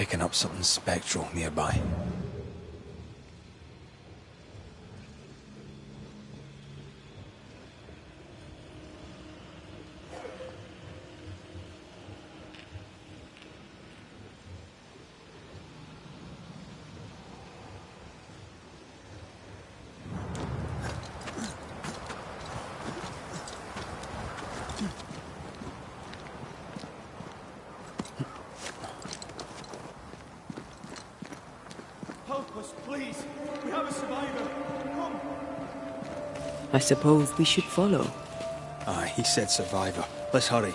picking up something spectral nearby. Help us, please. We have a survivor. Come. I suppose we should follow. Aye, he said survivor. Let's hurry.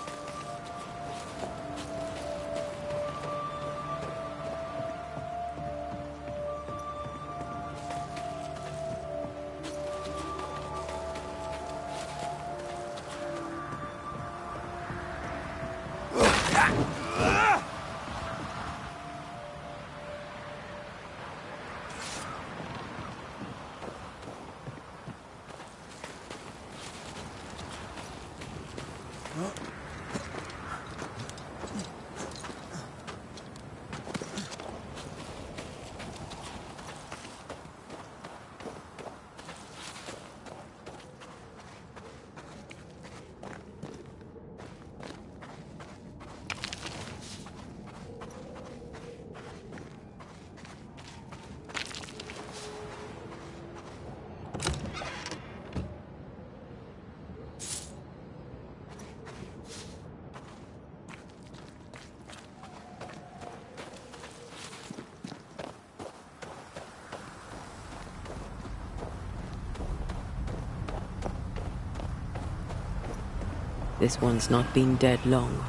This one's not been dead long.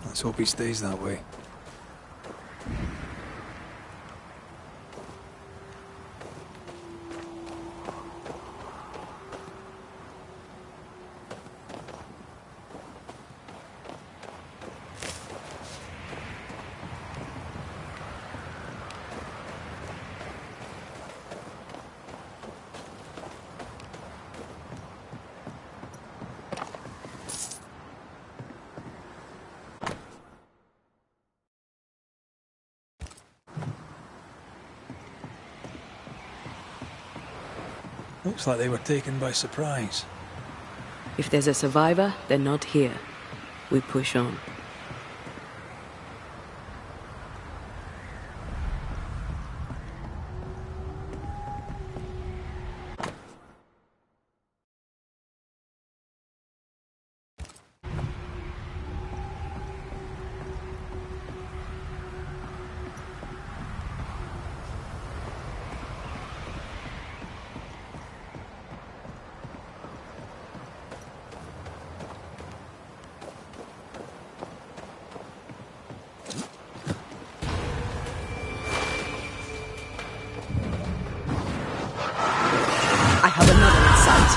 Let's hope he stays that way. Looks like they were taken by surprise. If there's a survivor, they're not here. We push on. I have another in sight.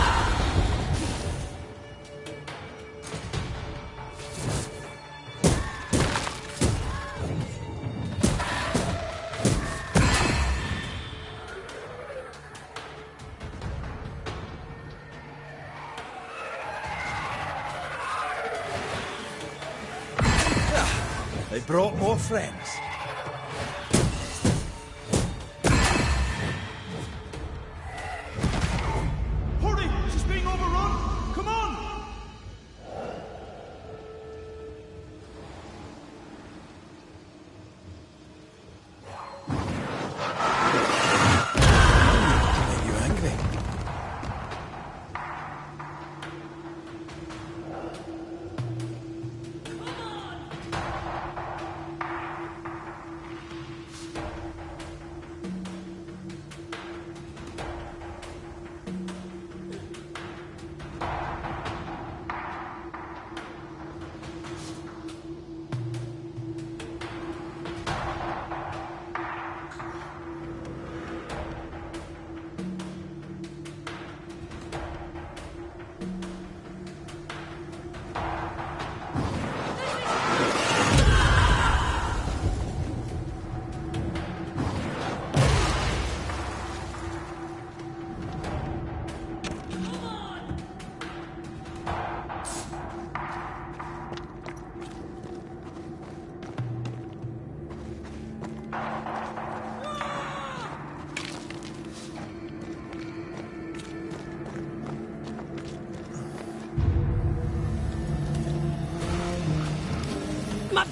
They brought more friends. Hurry! She's being overrun! Come on! Make you angry?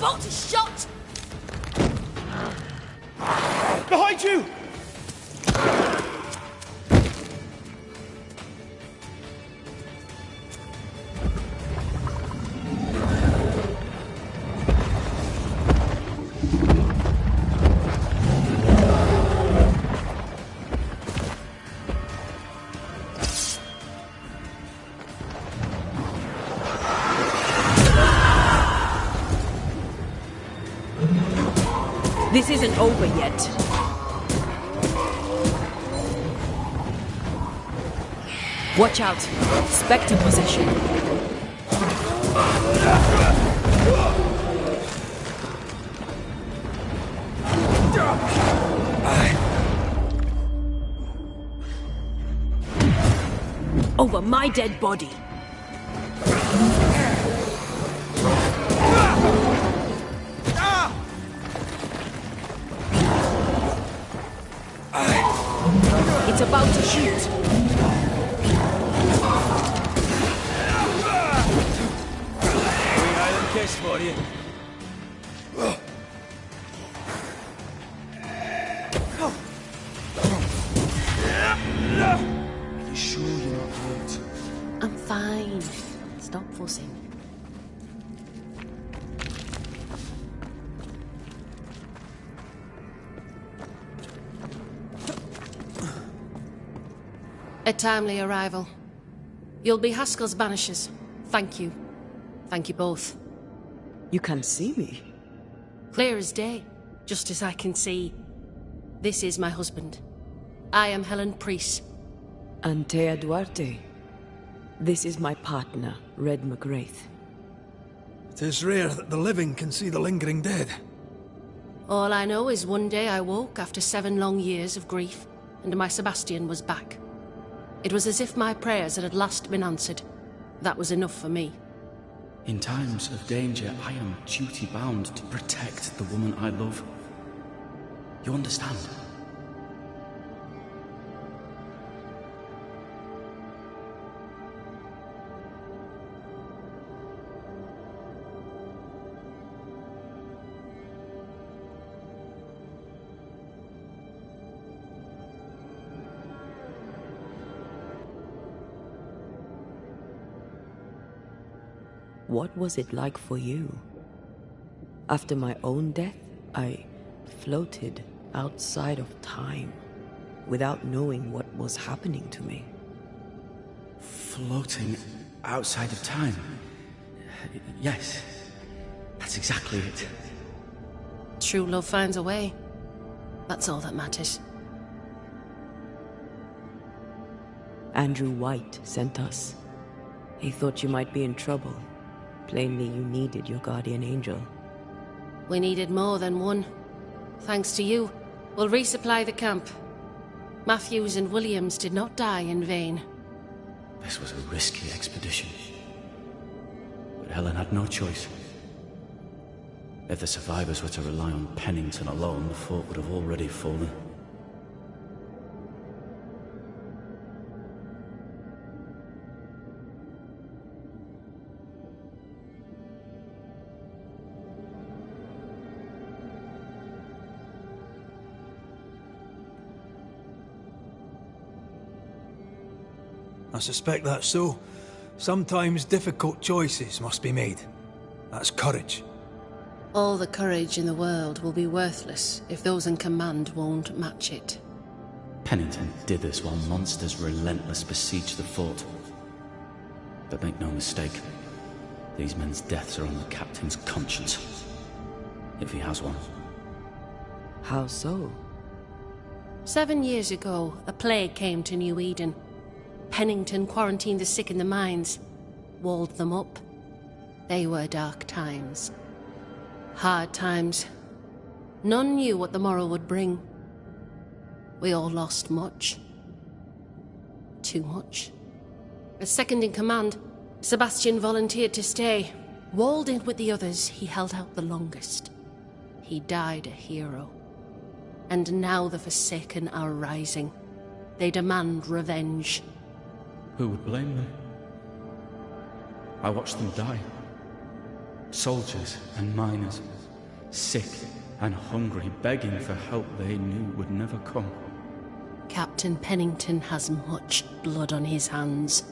boat is shot! Behind you! This isn't over yet. Watch out. Spectre possession. Over my dead body. It's about to shoot. Green Island kiss for you. You sure you're not hurt? I'm fine. Stop fussing. A timely arrival. You'll be Haskell's Banishers. Thank you. Thank you both. You can see me. Clear as day, just as I can see. This is my husband. I am Helen Priest. Antea Duarte. This is my partner, Red McGrath. It is rare that the living can see the lingering dead. All I know is one day I woke after 7 long years of grief, and my Sebastian was back. It was as if my prayers had at last been answered. That was enough for me. In times of danger, I am duty-bound to protect the woman I love. You understand? What was it like for you? After my own death, I floated outside of time, without knowing what was happening to me. Floating outside of time? Yes, that's exactly it. True love finds a way. That's all that matters. Andrew White sent us. He thought you might be in trouble. Plainly, you needed your guardian angel. We needed more than one. Thanks to you, we'll resupply the camp. Matthews and Williams did not die in vain. This was a risky expedition. But Helen had no choice. If the survivors were to rely on Pennington alone, the fort would have already fallen. I suspect that's so. Sometimes difficult choices must be made. That's courage. All the courage in the world will be worthless if those in command won't match it. Pennington did this while monsters relentless besieged the fort. But make no mistake, these men's deaths are on the captain's conscience. If he has one. How so? 7 years ago, a plague came to New Eden. Pennington quarantined the sick in the mines, walled them up. They were dark times. Hard times. None knew what the morrow would bring. We all lost much. Too much. As second in command, Sebastian volunteered to stay. Walled in with the others, he held out the longest. He died a hero. And now the Forsaken are rising. They demand revenge. Who would blame them? I watched them die. Soldiers and miners, sick and hungry, begging for help they knew would never come. Captain Pennington has much blood on his hands.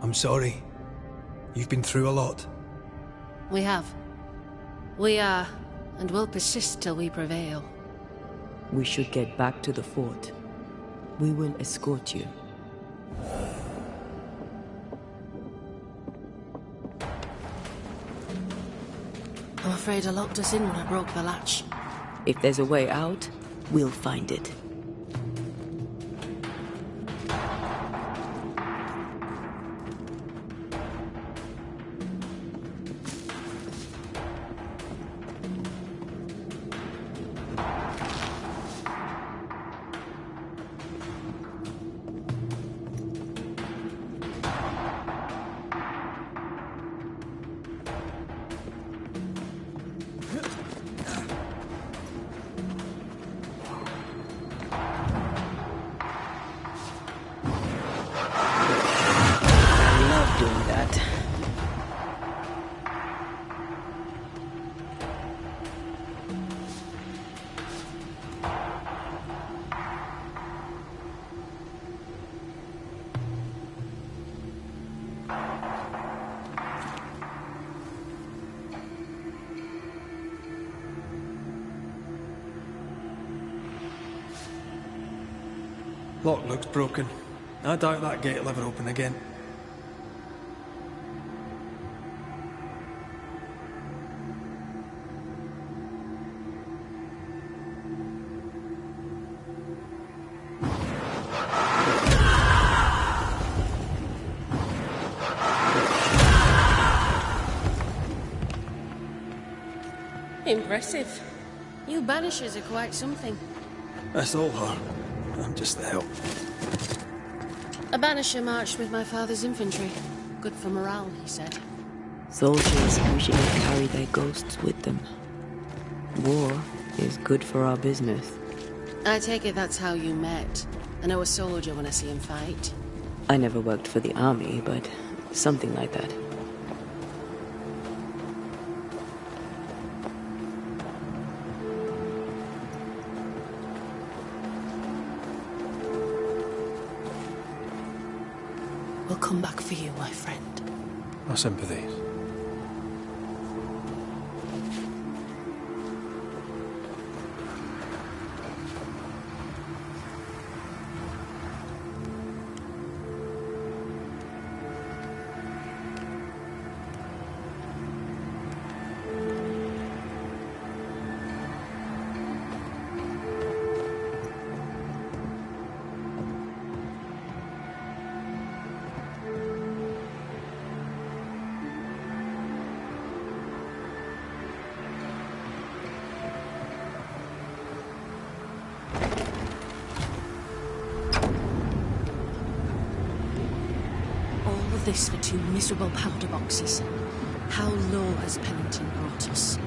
I'm sorry. You've been through a lot. We have. We are, and will persist till we prevail. We should get back to the fort. We will escort you. I'm afraid I locked us in when I broke the latch. If there's a way out, we'll find it. Lock looks broken. I doubt that gate will ever open again. Impressive. You Banishers are quite something. That's all her. I'm just the help. A Banisher marched with my father's infantry. Good for morale, he said. Soldiers usually carry their ghosts with them. War is good for our business. I take it that's how you met. I know a soldier when I see him fight. I never worked for the army, but something like that. We'll come back for you, my friend. My sympathies. This for 2 miserable powder boxes. How low has Pennington brought us?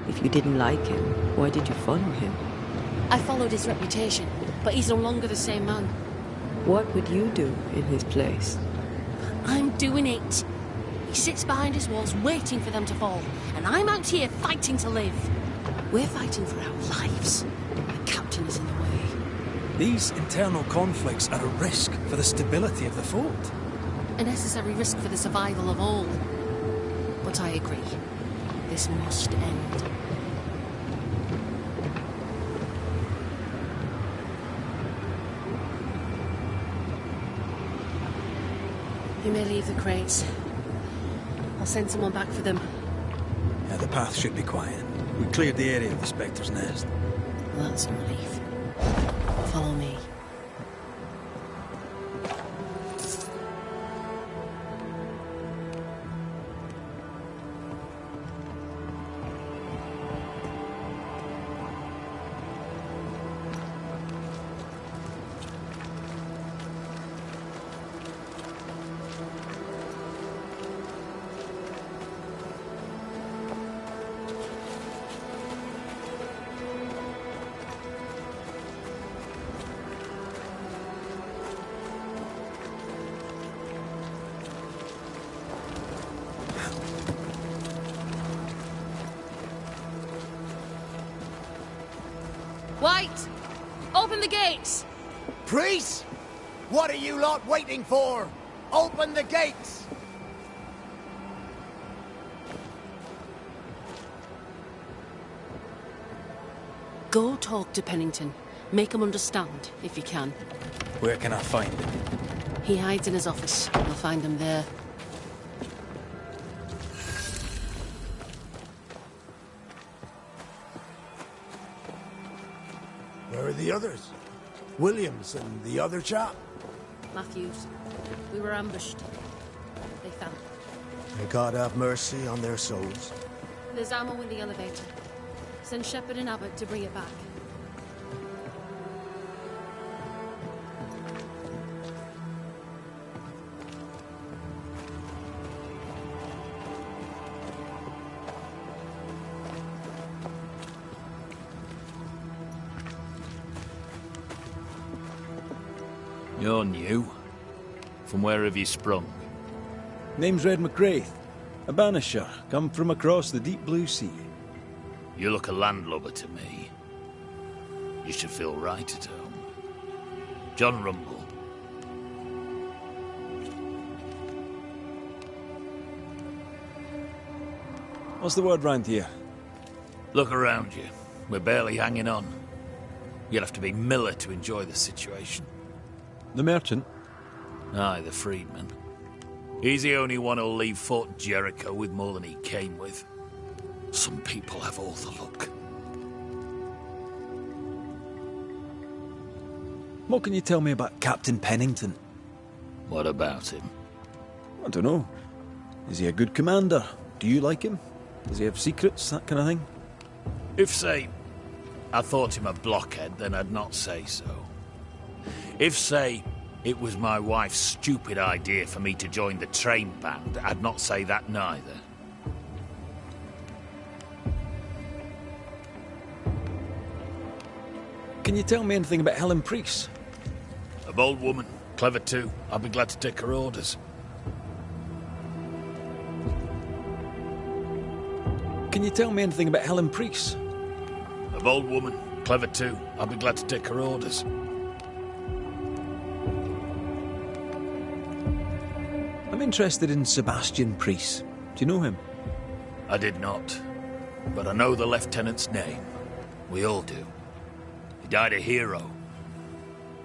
If you didn't like him, why did you follow him? I followed his reputation, but he's no longer the same man. What would you do in his place? I'm doing it. He sits behind his walls waiting for them to fall, and I'm out here fighting to live. We're fighting for our lives. The captain is in the way. These internal conflicts are a risk for the stability of the fort. A necessary risk for the survival of all. But I agree. This must end. You may leave the crates. I'll send someone back for them. Yeah, the path should be quiet. We cleared the area of the Spectre's nest. Well, that's a relief. Follow me. White! Open the gates! Priests! What are you lot waiting for? Open the gates! Go talk to Pennington. Make him understand, if you can. Where can I find him? He hides in his office. I'll find him there. Where are the others? Williams and the other chap? Matthews. We were ambushed. They fell. May God have mercy on their souls. There's ammo in the elevator. Send Shepard and Abbott to bring it back. You're new. From where have you sprung? Name's Red McGrath, a Banisher, come from across the deep blue sea. You look a landlubber to me. You should feel right at home. John Rumble. What's the word round here? Look around you. We're barely hanging on. You'll have to be Miller to enjoy the situation. The merchant? Aye, the freedman. He's the only one who'll leave Fort Jericho with more than he came with. Some people have all the luck. What can you tell me about Captain Pennington? What about him? I don't know. Is he a good commander? Do you like him? Does he have secrets, that kind of thing? If, say, I thought him a blockhead, then I'd not say so. If, say, it was my wife's stupid idea for me to join the train band, I'd not say that neither. Can you tell me anything about Helen Priest? A bold woman, clever too. I'll be glad to take her orders. Can you tell me anything about Helen Priest? A bold woman, clever too. I'll be glad to take her orders. I'm interested in Sebastian Priest. Do you know him? I did not, but I know the lieutenant's name. We all do. He died a hero.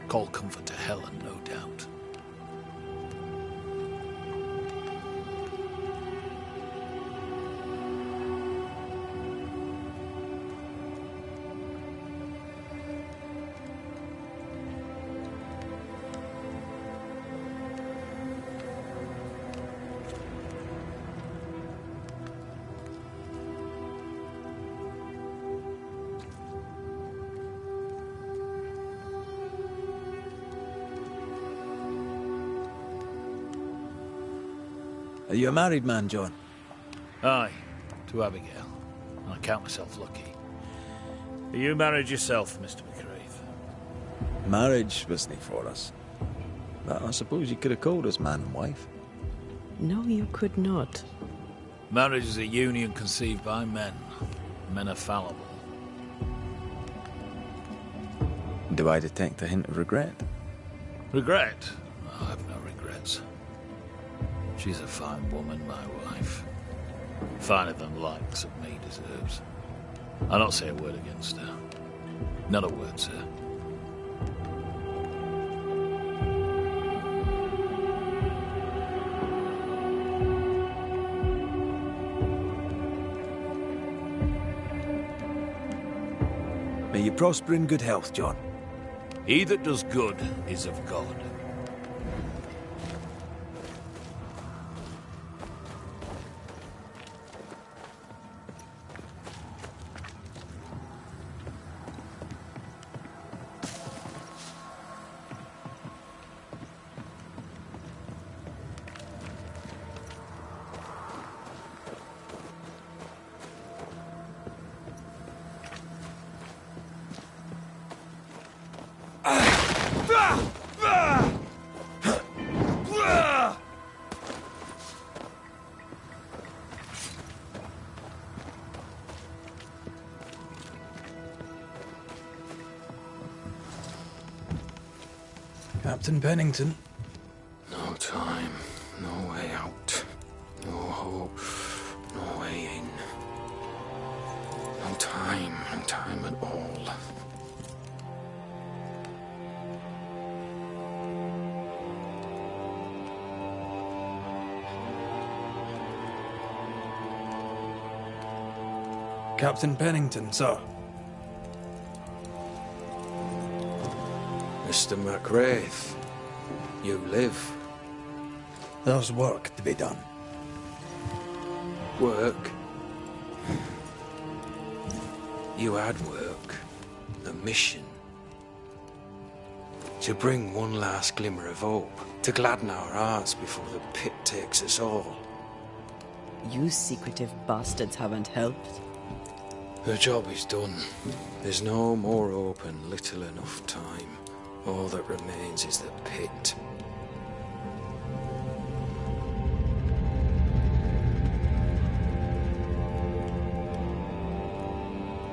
Call comfort to Helen, no doubt. Are you a married man, John? Aye, to Abigail. I count myself lucky. Are you married yourself, Mr. McCraith? Marriage wasn't for us. But I suppose you could have called us man and wife. No, you could not. Marriage is a union conceived by men. Men are fallible. Do I detect a hint of regret? Regret? Oh, I have no regrets. She's a fine woman, my wife. Finer than likes of me deserves. I'll not say a word against her. Not a word, sir. May you prosper in good health, John. He that does good is of God. Captain Pennington. No time, no way out. No hope, no way in. No time at all. Captain Pennington, sir. Mr. McCraith, you live. There's work to be done. Work? You had work. A mission. To bring one last glimmer of hope. To gladden our hearts before the pit takes us all. You secretive bastards haven't helped. The job is done. There's no more hope and little enough time. All that remains is the pit.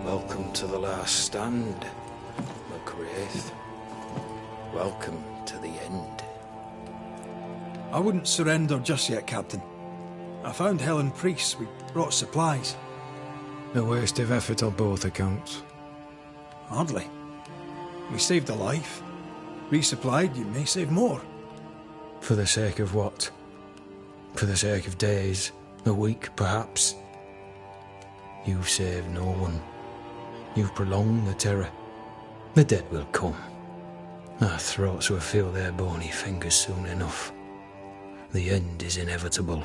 Welcome to the last stand, McCraith. Welcome to the end. I wouldn't surrender just yet, Captain. I found Helen Priest. We brought supplies. A waste of effort on both accounts. Hardly. We saved a life. Resupplied, you may save more. For the sake of what? For the sake of days, a week perhaps? You've saved no one. You've prolonged the terror. The dead will come. Our throats will feel their bony fingers soon enough. The end is inevitable.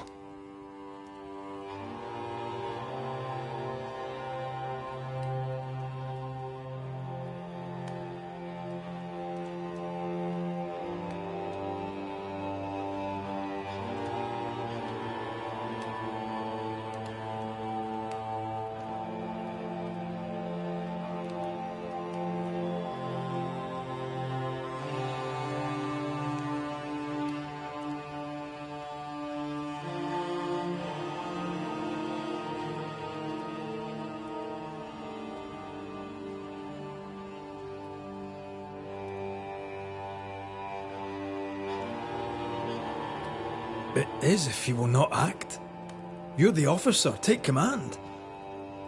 It is if you will not act. You're the officer, take command.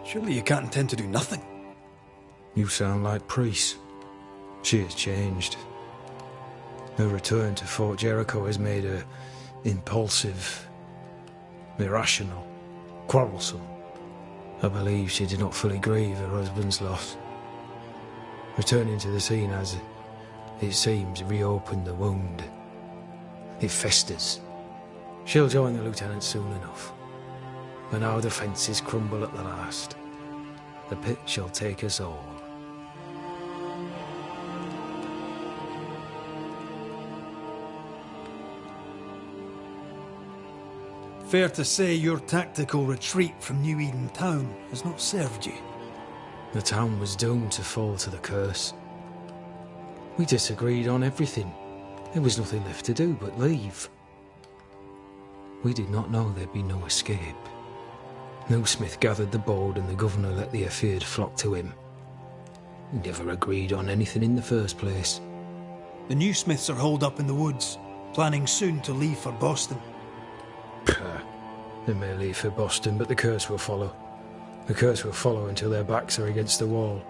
Surely you can't intend to do nothing. You sound like Priest. She has changed. Her return to Fort Jericho has made her impulsive, irrational, quarrelsome. I believe she did not fully grieve her husband's loss. Returning to the scene has, it seems, reopened the wound. It festers. She'll join the lieutenant soon enough. When our defences crumble at the last, the pit shall take us all. Fair to say your tactical retreat from New Eden town has not served you. The town was doomed to fall to the curse. We disagreed on everything. There was nothing left to do but leave. We did not know there'd be no escape. No Smith gathered the board and the governor let the affair flock to him. We never agreed on anything in the first place. The new Smiths are holed up in the woods, planning soon to leave for Boston. They may leave for Boston, but the curse will follow. The curse will follow until their backs are against the wall.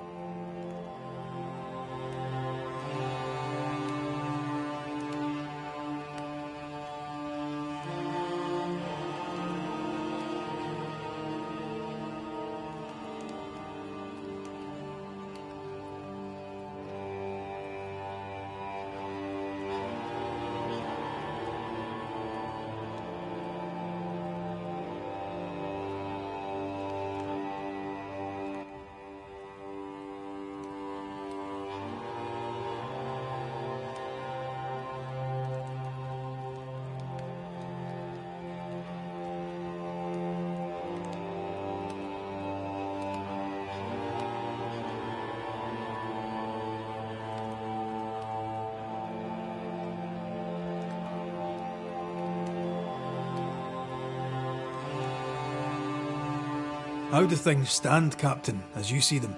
How do things stand, Captain, as you see them?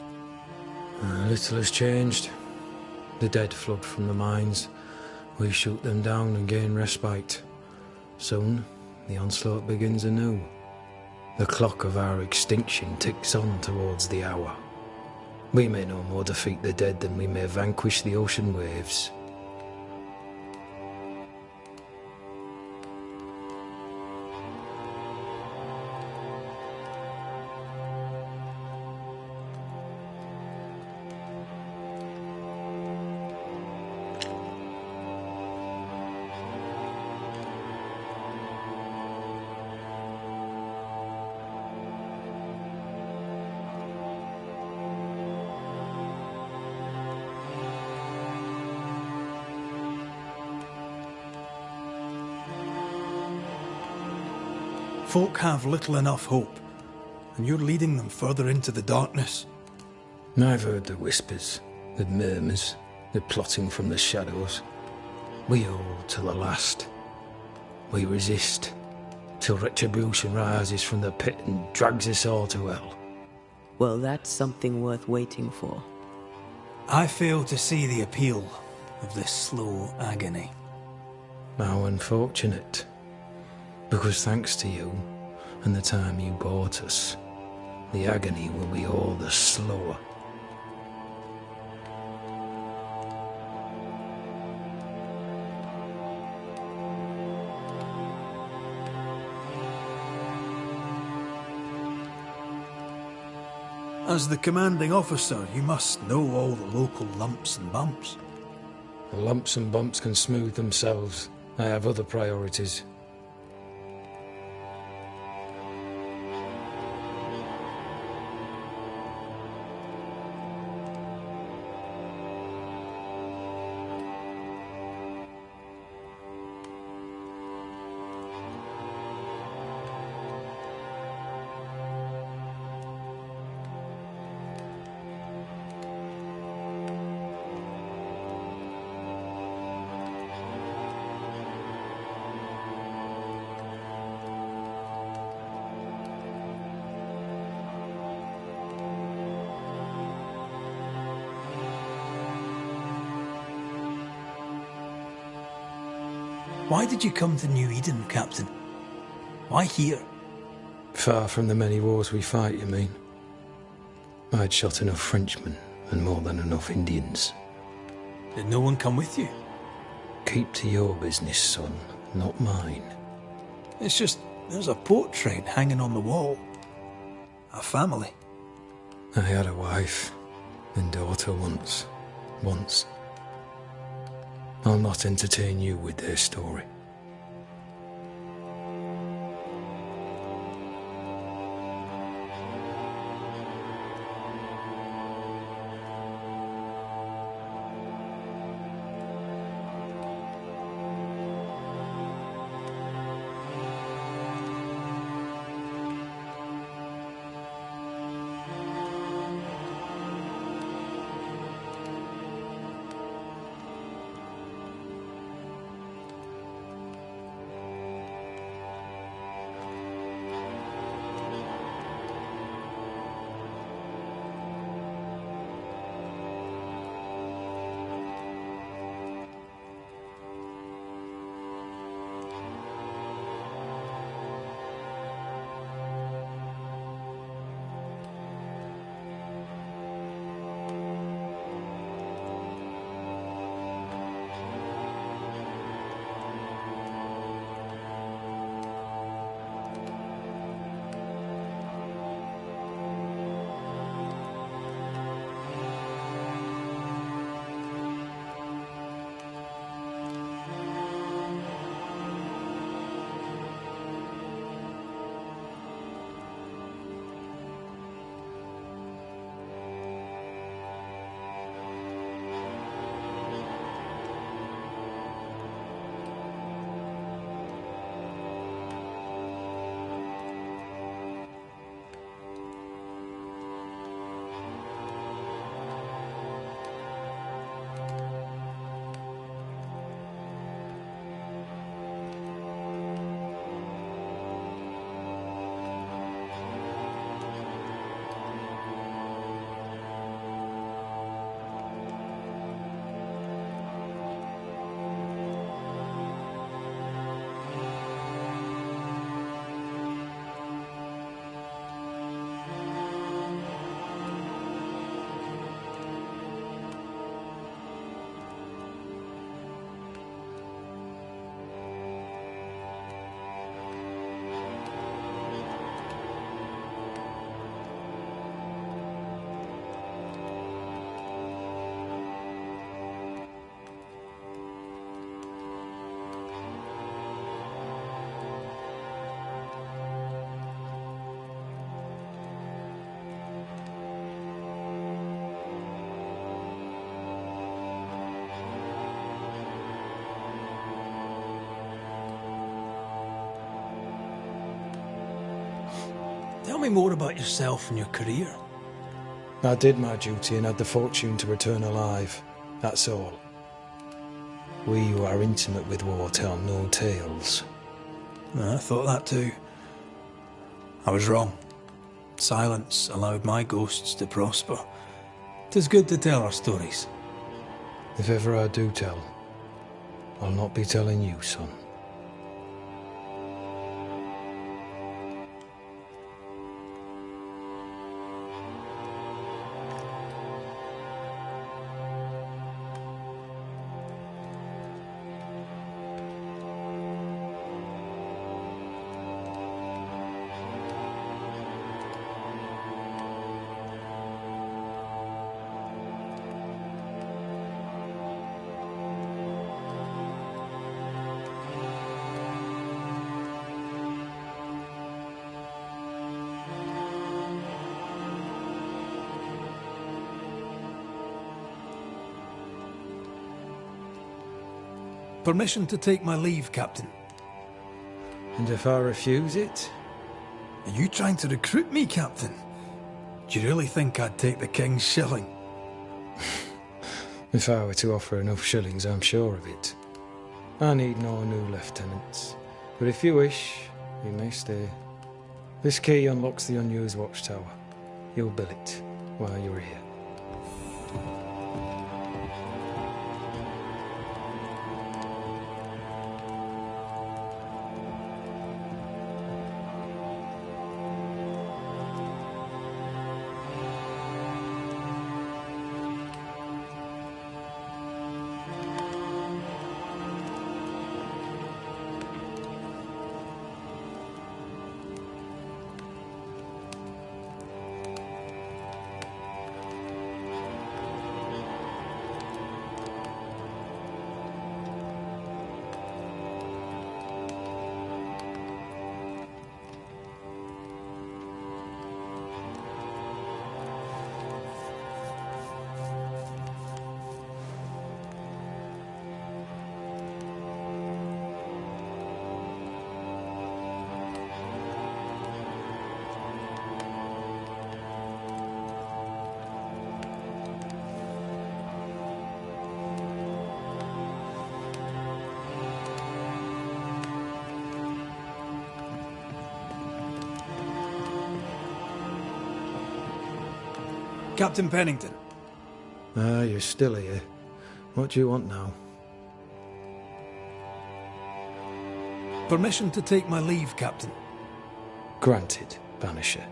Little has changed. The dead flood from the mines. We shoot them down and gain respite. Soon, the onslaught begins anew. The clock of our extinction ticks on towards the hour. We may no more defeat the dead than we may vanquish the ocean waves. Folk have little enough hope, and you're leading them further into the darkness. I've heard the whispers, the murmurs, the plotting from the shadows. We hold till the last. We resist, till retribution rises from the pit and drags us all to hell. Well, that's something worth waiting for. I fail to see the appeal of this slow agony. How unfortunate. Because thanks to you, and the time you bought us, the agony will be all the slower. As the commanding officer, you must know all the local lumps and bumps. The lumps and bumps can smooth themselves. I have other priorities. Why did you come to New Eden, Captain? Why here? Far from the many wars we fight, you mean? I'd shot enough Frenchmen and more than enough Indians. Did no one come with you? Keep to your business, son, not mine. It's just, there's a portrait hanging on the wall. A family. I had a wife and daughter once. I'll not entertain you with their story. Tell me more about yourself and your career. I did my duty and had the fortune to return alive. That's all. We who are intimate with war tell no tales. I thought that too. I was wrong. Silence allowed my ghosts to prosper. 'Tis good to tell our stories. If ever I do tell, I'll not be telling you, son. Permission to take my leave, Captain. And if I refuse it? Are you trying to recruit me, Captain? Do you really think I'd take the King's shilling? If I were to offer enough shillings, I'm sure of it. I need no new lieutenants. But if you wish, you may stay. This key unlocks the unused watchtower. You'll bill it while you're here. Captain Pennington. Ah, you're still here. What do you want now? Permission to take my leave, Captain. Granted, Banisher.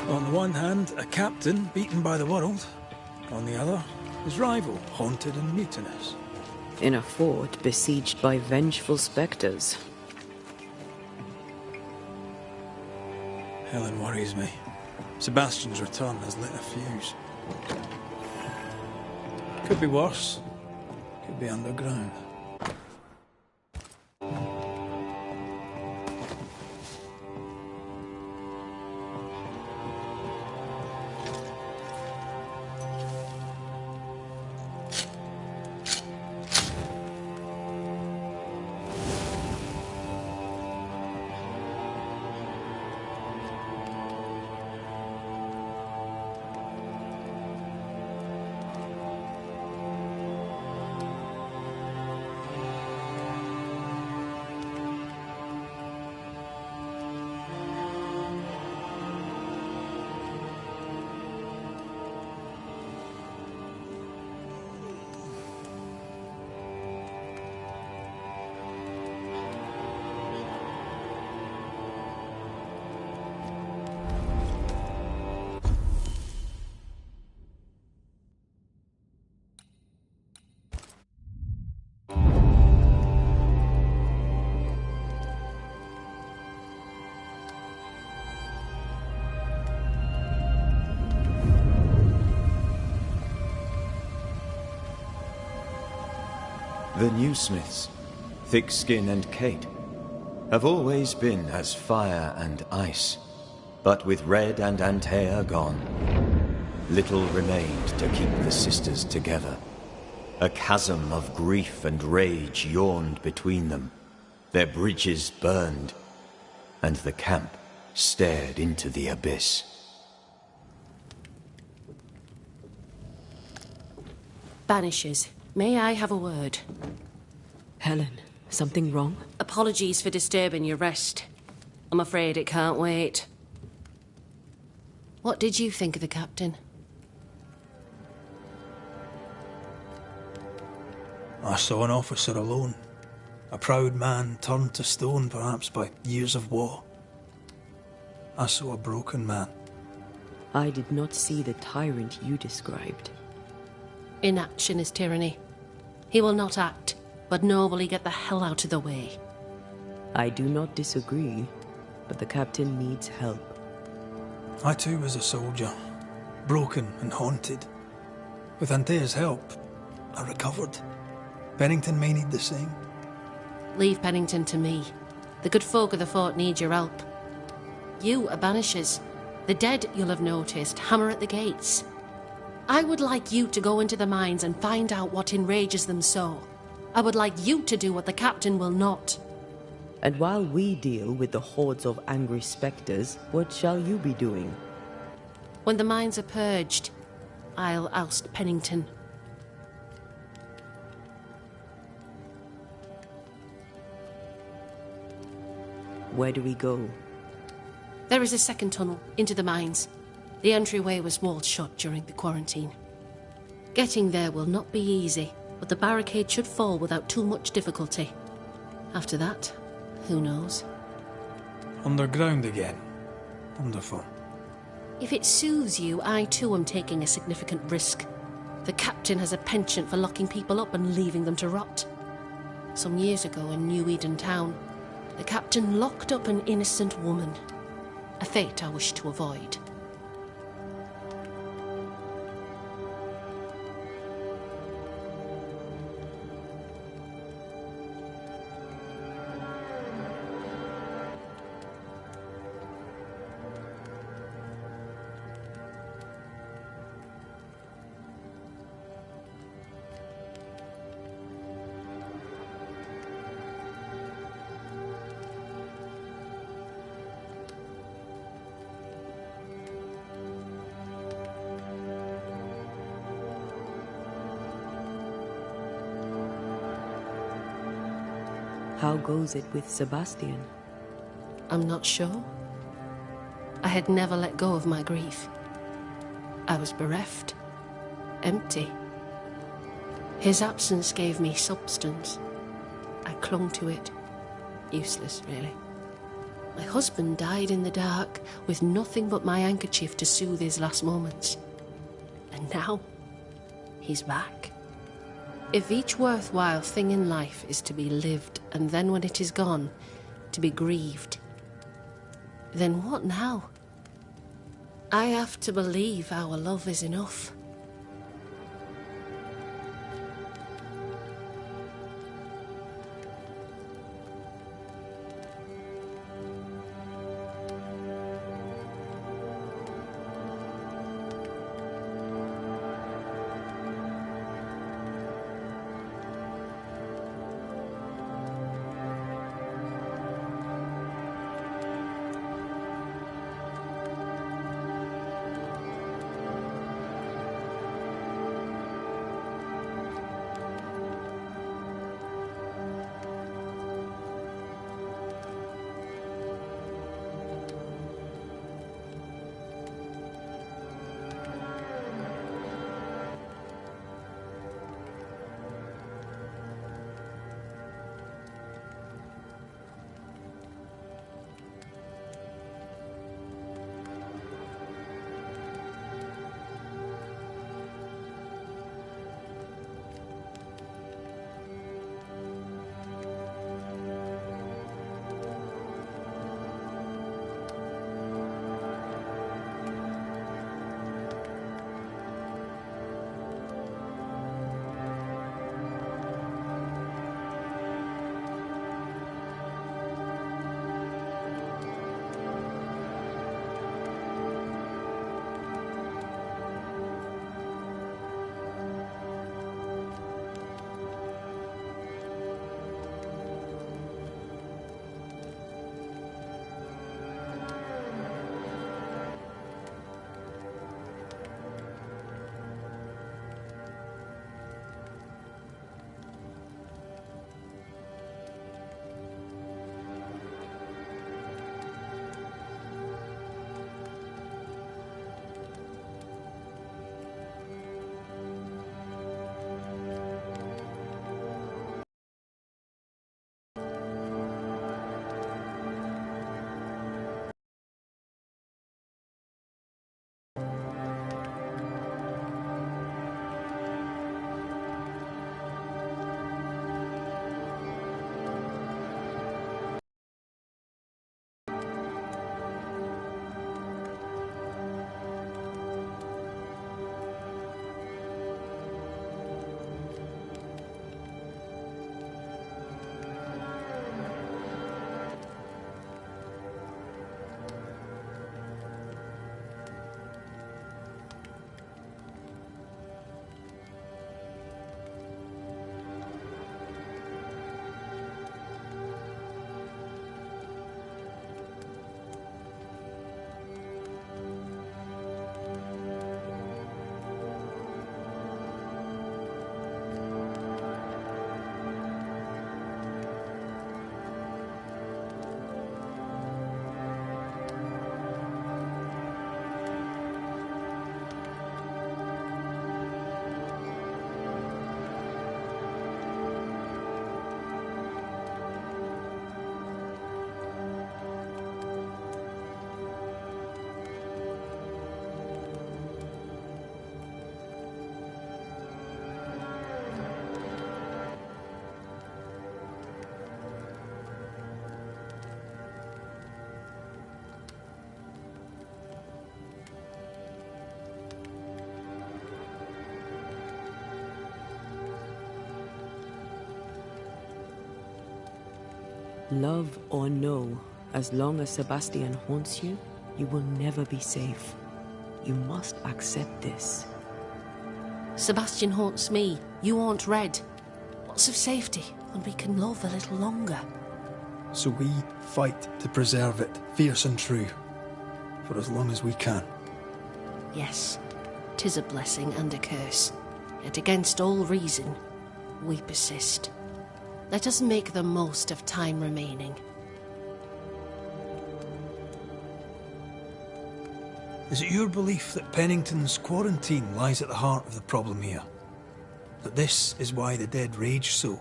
On the one hand, a captain beaten by the world. On the other, his rival, haunted and mutinous. In a fort besieged by vengeful spectres. Helen worries me. Sebastian's return has lit a fuse. Could be worse. Could be underground. The new Smiths, Thickskin and Kate, have always been as fire and ice. But with Red and Antea gone, little remained to keep the sisters together. A chasm of grief and rage yawned between them. Their bridges burned, and the camp stared into the abyss. Banishers, may I have a word? Helen, something wrong? Apologies for disturbing your rest. I'm afraid it can't wait. What did you think of the captain? I saw an officer alone. A proud man turned to stone, perhaps by years of war. I saw a broken man. I did not see the tyrant you described. Inaction is tyranny. He will not act, but nor will he get the hell out of the way. I do not disagree, but the captain needs help. I too was a soldier, broken and haunted. With Antea's help, I recovered. Pennington may need the same. Leave Pennington to me. The good folk of the fort need your help. You are Banishers. The dead, you'll have noticed, hammer at the gates. I would like you to go into the mines and find out what enrages them so. I would like you to do what the captain will not. And while we deal with the hordes of angry spectres, what shall you be doing? When the mines are purged, I'll oust Pennington. Where do we go? There is a second tunnel into the mines. The entryway was walled shut during the quarantine. Getting there will not be easy, but the barricade should fall without too much difficulty. After that, who knows? Underground again. Wonderful. If it soothes you, I too am taking a significant risk. The captain has a penchant for locking people up and leaving them to rot. Some years ago in New Eden town, the captain locked up an innocent woman. A fate I wish to avoid. How goes it with Sebastian? I'm not sure. I had never let go of my grief. I was bereft, empty. His absence gave me substance. I clung to it. Useless, really. My husband died in the dark with nothing but my handkerchief to soothe his last moments. And now, he's back. If each worthwhile thing in life is to be lived, and then when it is gone, to be grieved, then what now? I have to believe our love is enough. Love or no, as long as Sebastian haunts you, you will never be safe. You must accept this. Sebastian haunts me. You haunt Red. Lots of safety, and we can love a little longer. So we fight to preserve it, fierce and true, for as long as we can. Yes, 'tis a blessing and a curse. Yet against all reason, we persist. Let us make the most of time remaining. Is it your belief that Pennington's quarantine lies at the heart of the problem here? That this is why the dead rage so?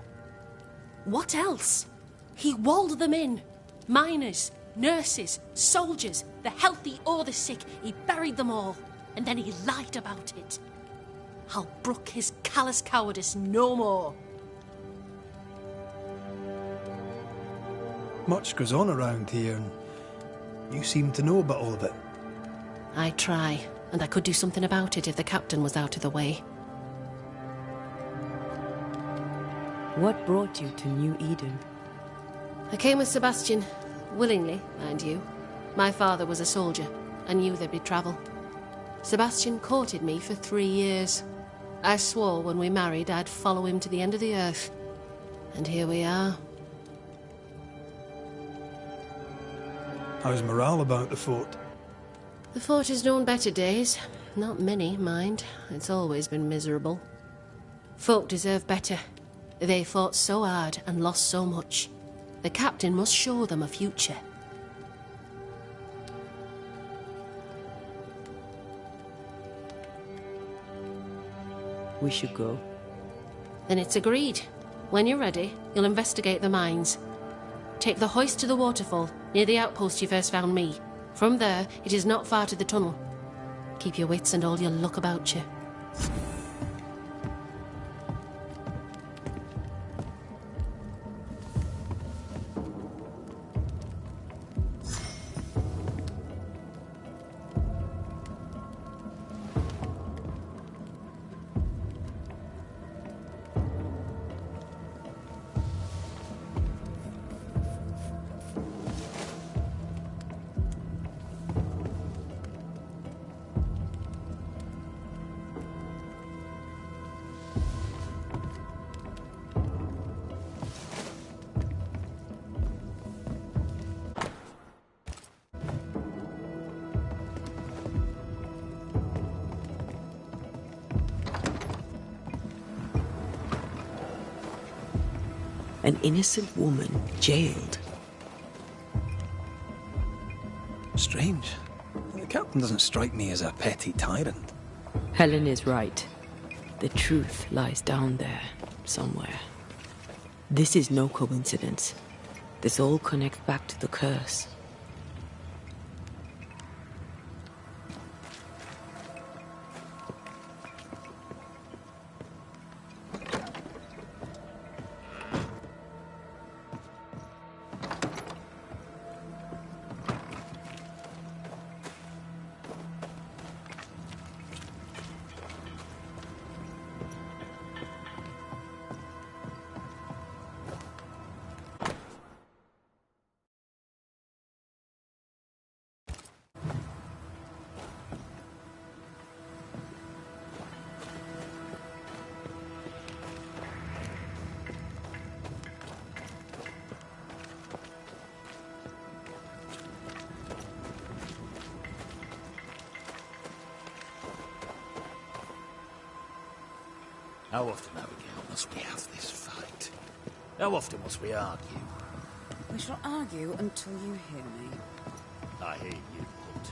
What else? He walled them in. Miners, nurses, soldiers, the healthy or the sick. He buried them all, and then he lied about it. I'll brook his callous cowardice no more. Much goes on around here, and you seem to know about all of it. I try, and I could do something about it if the captain was out of the way. What brought you to New Eden? I came with Sebastian, willingly, mind you. My father was a soldier. I knew there'd be trouble. Sebastian courted me for 3 years. I swore when we married I'd follow him to the end of the earth. And here we are. How's morale about the fort? The fort has known better days. Not many, mind. It's always been miserable. Folk deserve better. They fought so hard and lost so much. The captain must show them a future. We should go. Then it's agreed. When you're ready, you'll investigate the mines. Take the hoist to the waterfall, near the outpost you first found me. From there, it is not far to the tunnel. Keep your wits and all your luck about you. An innocent woman jailed. Strange. The captain doesn't strike me as a petty tyrant. Helen is right. The truth lies down there, somewhere. This is no coincidence. This all connects back to the curse. How often, Abigail, must we have this fight? How often must we argue? We shall argue until you hear me. I hear you, Hood.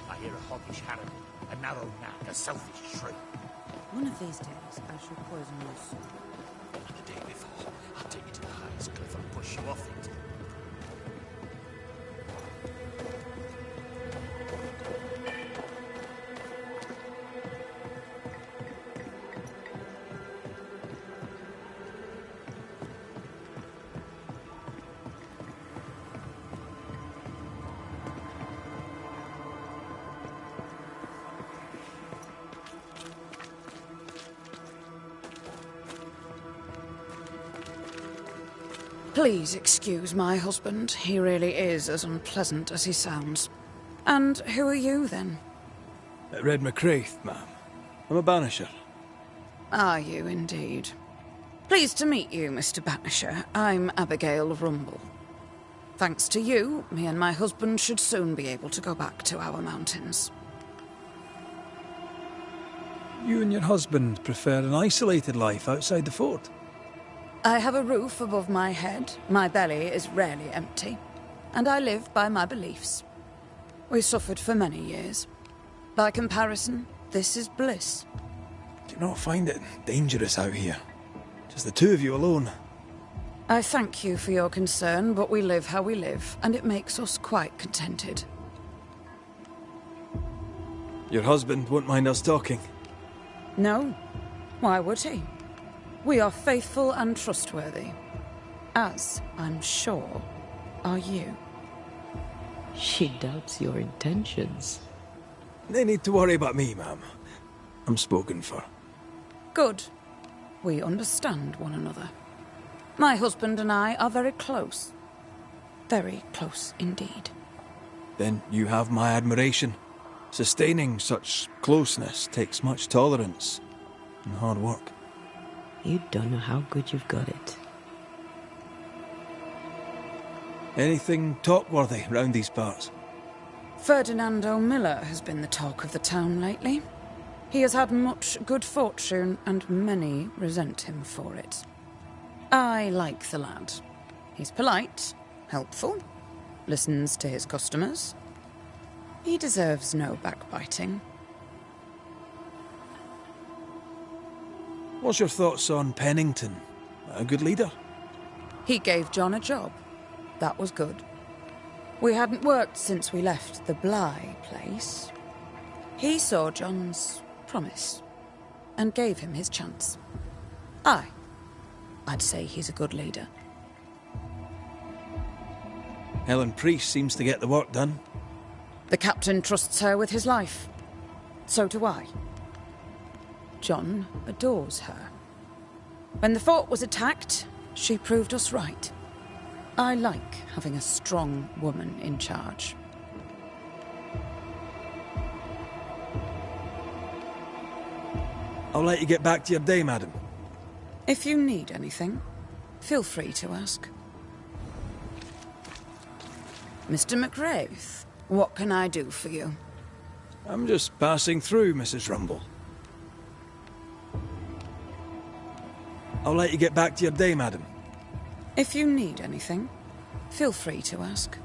I hear a hoggish harridan, a narrow knack, a selfish shriek. One of these days, I shall poison your soul. And the day before, I'll take you to the highest cliff and push you off it. Please excuse my husband. He really is as unpleasant as he sounds. And who are you, then? Red McCraith, ma'am. I'm a banisher. Are you, indeed? Pleased to meet you, Mr. Banisher. I'm Abigail Rumble. Thanks to you, me and my husband should soon be able to go back to our mountains. You and your husband prefer an isolated life outside the fort? I have a roof above my head, my belly is rarely empty, and I live by my beliefs. We suffered for many years. By comparison, this is bliss. Do you not find it dangerous out here? Just the two of you alone? I thank you for your concern, but we live how we live, and it makes us quite contented. Your husband won't mind us talking? No. Why would he? We are faithful and trustworthy. As, I'm sure, are you. She doubts your intentions. No need to worry about me, ma'am. I'm spoken for. Good. We understand one another. My husband and I are very close. Very close indeed. Then you have my admiration. Sustaining such closeness takes much tolerance and hard work. You don't know how good you've got it. Anything talk-worthy round these parts? Ferdinando Miller has been the talk of the town lately. He has had much good fortune, and many resent him for it. I like the lad. He's polite, helpful, listens to his customers. He deserves no backbiting. What's your thoughts on Pennington? A good leader? He gave John a job. That was good. We hadn't worked since we left the Bly place. He saw John's promise and gave him his chance. I'd say he's a good leader. Helen Priest seems to get the work done. The captain trusts her with his life. So do I. John adores her. When the fort was attacked, she proved us right. I like having a strong woman in charge. I'll let you get back to your day, madam. If you need anything, feel free to ask. Mr. McRaith, what can I do for you? I'm just passing through, Mrs. Rumble. I'll let you get back to your day, madam. If you need anything, feel free to ask.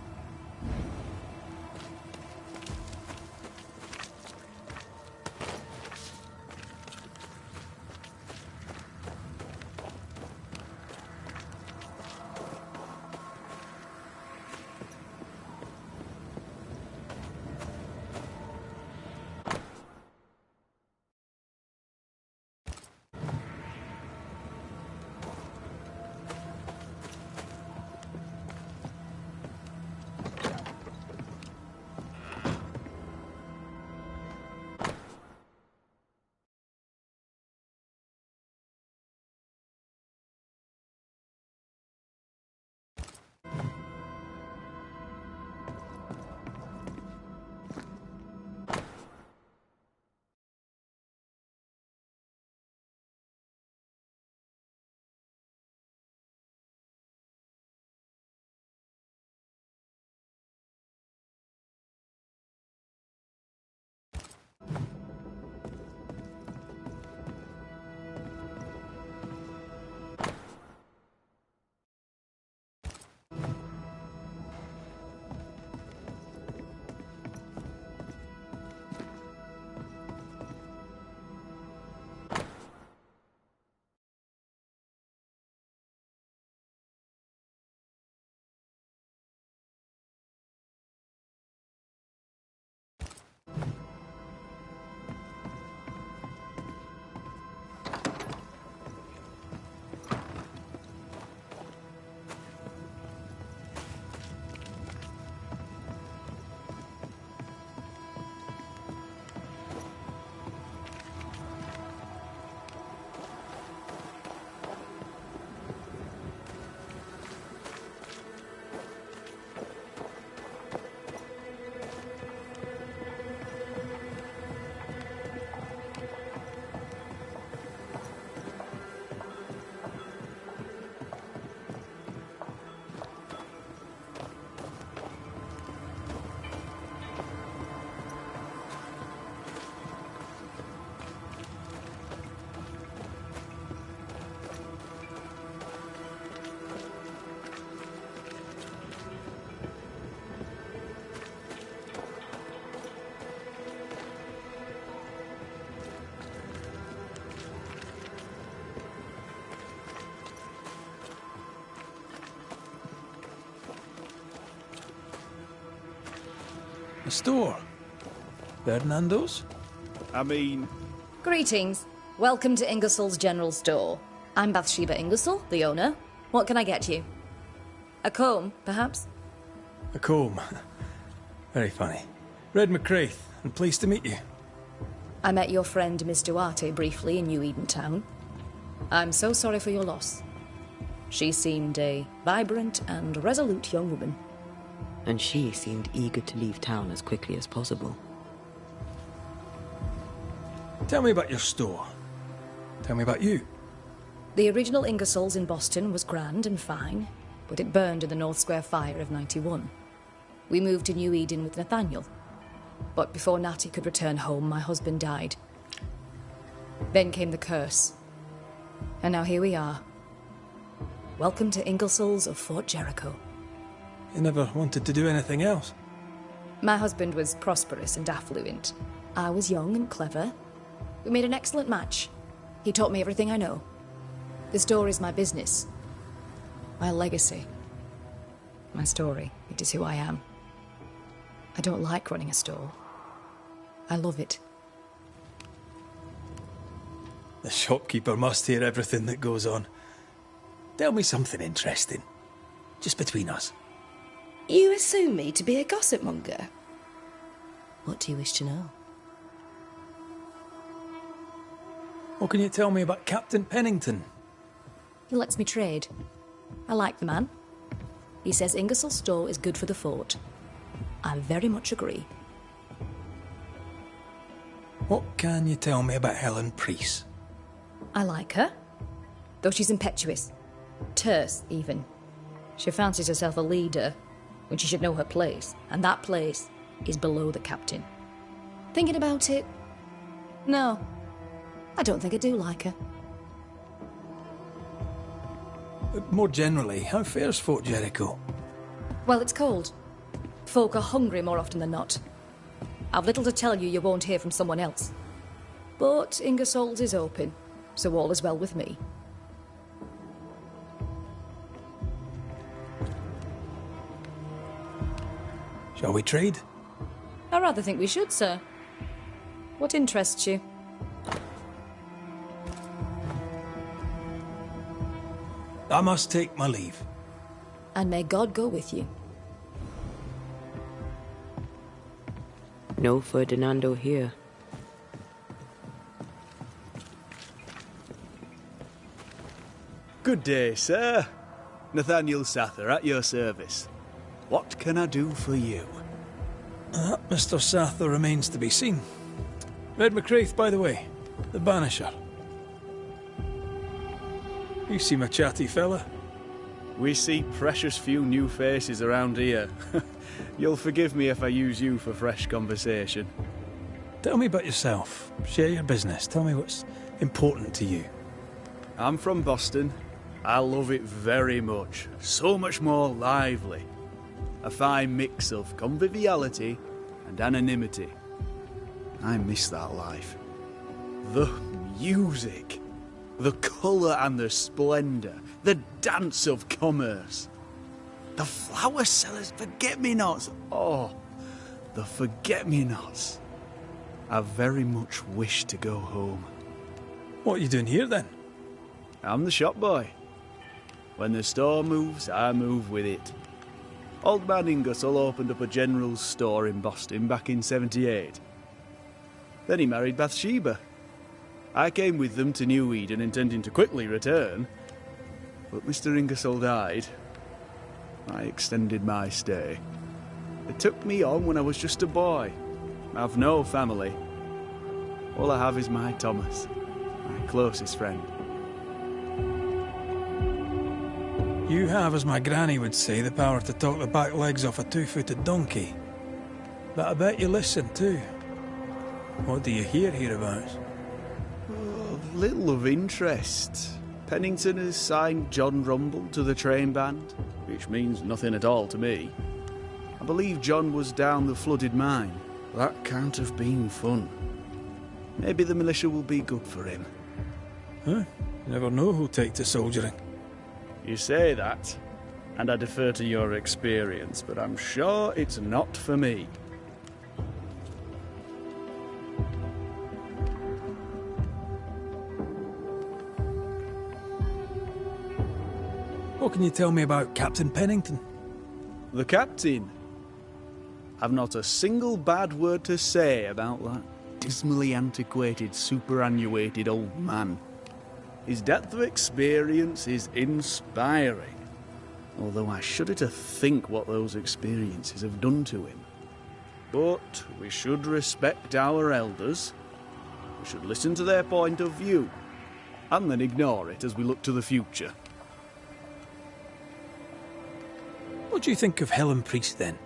A store? Ferdinando's? I mean... Greetings. Welcome to Ingersoll's General Store. I'm Bathsheba Ingersoll, the owner. What can I get you? A comb, perhaps? A comb. Very funny. Red McCraith, and pleased to meet you. I met your friend Miss Duarte briefly in New Eden Town. I'm so sorry for your loss. She seemed a vibrant and resolute young woman. And she seemed eager to leave town as quickly as possible. Tell me about your store. Tell me about you. The original Ingersoll's in Boston was grand and fine, but it burned in the North Square fire of '91. We moved to New Eden with Nathaniel. But before Natty could return home, my husband died. Then came the curse. And now here we are. Welcome to Ingersoll's of Fort Jericho. You never wanted to do anything else? My husband was prosperous and affluent. I was young and clever. We made an excellent match. He taught me everything I know. The store is my business. My legacy. My story. It is who I am. I don't like running a store. I love it. The shopkeeper must hear everything that goes on. Tell me something interesting. Just between us. You assume me to be a gossip monger? What do you wish to know? What can you tell me about Captain Pennington? He lets me trade. I like the man. He says Ingersoll's store is good for the fort. I very much agree. What can you tell me about Helen Priest? I like her, though she's impetuous. Terse, even. She fancies herself a leader when she should know her place, and that place is below the captain. Thinking about it, no, I don't think I do like her. More generally, how fares Fort Jericho? Well, it's cold. Folk are hungry more often than not. I've little to tell you won't hear from someone else. But Ingersoll's is open, so all is well with me. Shall we trade? I rather think we should, sir. What interests you? I must take my leave. And may God go with you. No Ferdinando here. Good day, sir. Nathaniel Sather at your service. What can I do for you? Mr. Sather remains to be seen. Red McCraith, by the way. The Banisher. You seem a chatty fella. We see precious few new faces around here. You'll forgive me if I use you for fresh conversation. Tell me about yourself. Share your business. Tell me what's important to you. I'm from Boston. I love it very much. So much more lively. A fine mix of conviviality and anonymity. I miss that life. The music. The colour and the splendour. The dance of commerce. The flower sellers' forget-me-nots. Oh, the forget-me-nots. I very much wish to go home. What are you doing here, then? I'm the shop boy. When the store moves, I move with it. Old man Ingersoll opened up a general store in Boston back in '78. Then he married Bathsheba. I came with them to New Eden intending to quickly return, but Mr. Ingersoll died. I extended my stay. They took me on when I was just a boy. I've no family. All I have is my Thomas, my closest friend. You have, as my granny would say, the power to talk the back legs off a two-footed donkey. But I bet you listen, too. What do you hear hereabouts? Oh, little of interest. Pennington has signed John Rumble to the train band, which means nothing at all to me. I believe John was down the flooded mine. That can't have been fun. Maybe the militia will be good for him. Huh? You never know who'll take to soldiering. You say that, and I defer to your experience, but I'm sure it's not for me. What can you tell me about Captain Pennington? The captain? I've not a single bad word to say about that dismally antiquated, superannuated old man. His depth of experience is inspiring, although I shudder to think what those experiences have done to him. But we should respect our elders. We should listen to their point of view, and then ignore it as we look to the future. What do you think of Helen Priest, then?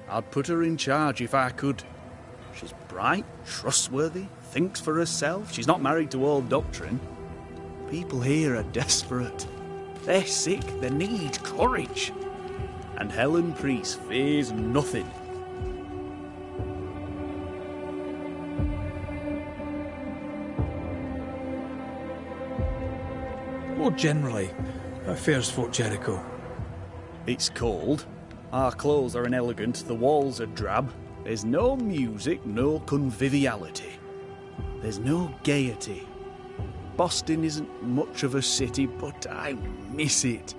I'd put her in charge if I could. She's bright, trustworthy, thinks for herself. She's not married to old doctrine. People here are desperate. They're sick, they need courage. And Helen Priest fears nothing. More generally, how fares Fort Jericho? It's cold. Our clothes are inelegant, the walls are drab. There's no music, no conviviality. There's no gaiety. Boston isn't much of a city, but I miss it.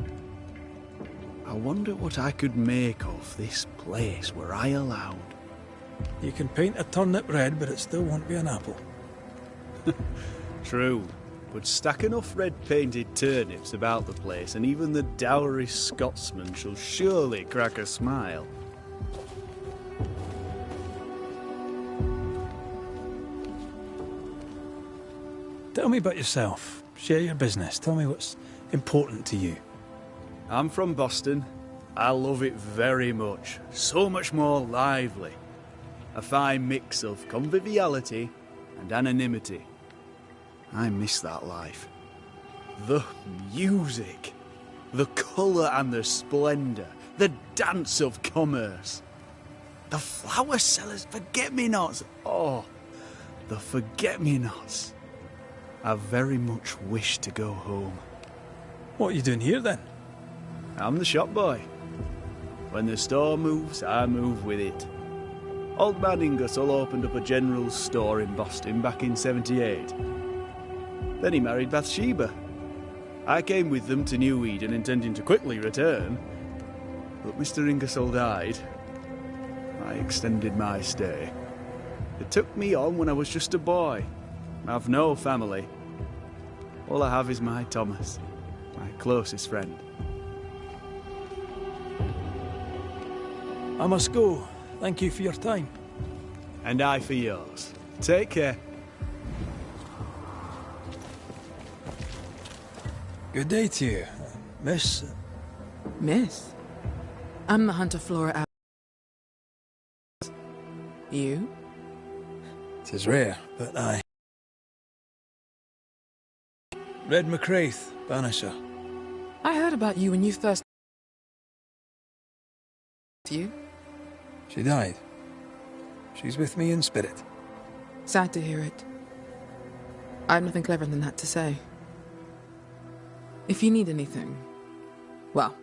I wonder what I could make of this place were I allowed. You can paint a turnip red, but it still won't be an apple. True, but stack enough red-painted turnips about the place, and even the dourest Scotsman shall surely crack a smile. Tell me about yourself. Share your business. Tell me what's important to you. I'm from Boston. I love it very much. So much more lively. A fine mix of conviviality and anonymity. I miss that life. The music. The colour and the splendour. The dance of commerce. The flower sellers' forget-me-nots. Oh, the forget-me-nots. I very much wish to go home. What are you doing here, then? I'm the shop boy. When the store moves, I move with it. Old man Ingersoll opened up a general store in Boston back in '78. Then he married Bathsheba. I came with them to New Eden, intending to quickly return. But Mr. Ingersoll died. I extended my stay. They took me on when I was just a boy. I've no family. All I have is my Thomas, my closest friend. I must go. Thank you for your time. And I for yours. Take care. Good day to you, Miss. Miss? I'm the hunter Flora. You? It is rare, but I... Red McCraith, Banisher. I heard about you when you first... You? She died. She's with me in spirit. Sad to hear it. I have nothing clever than that to say. If you need anything, well,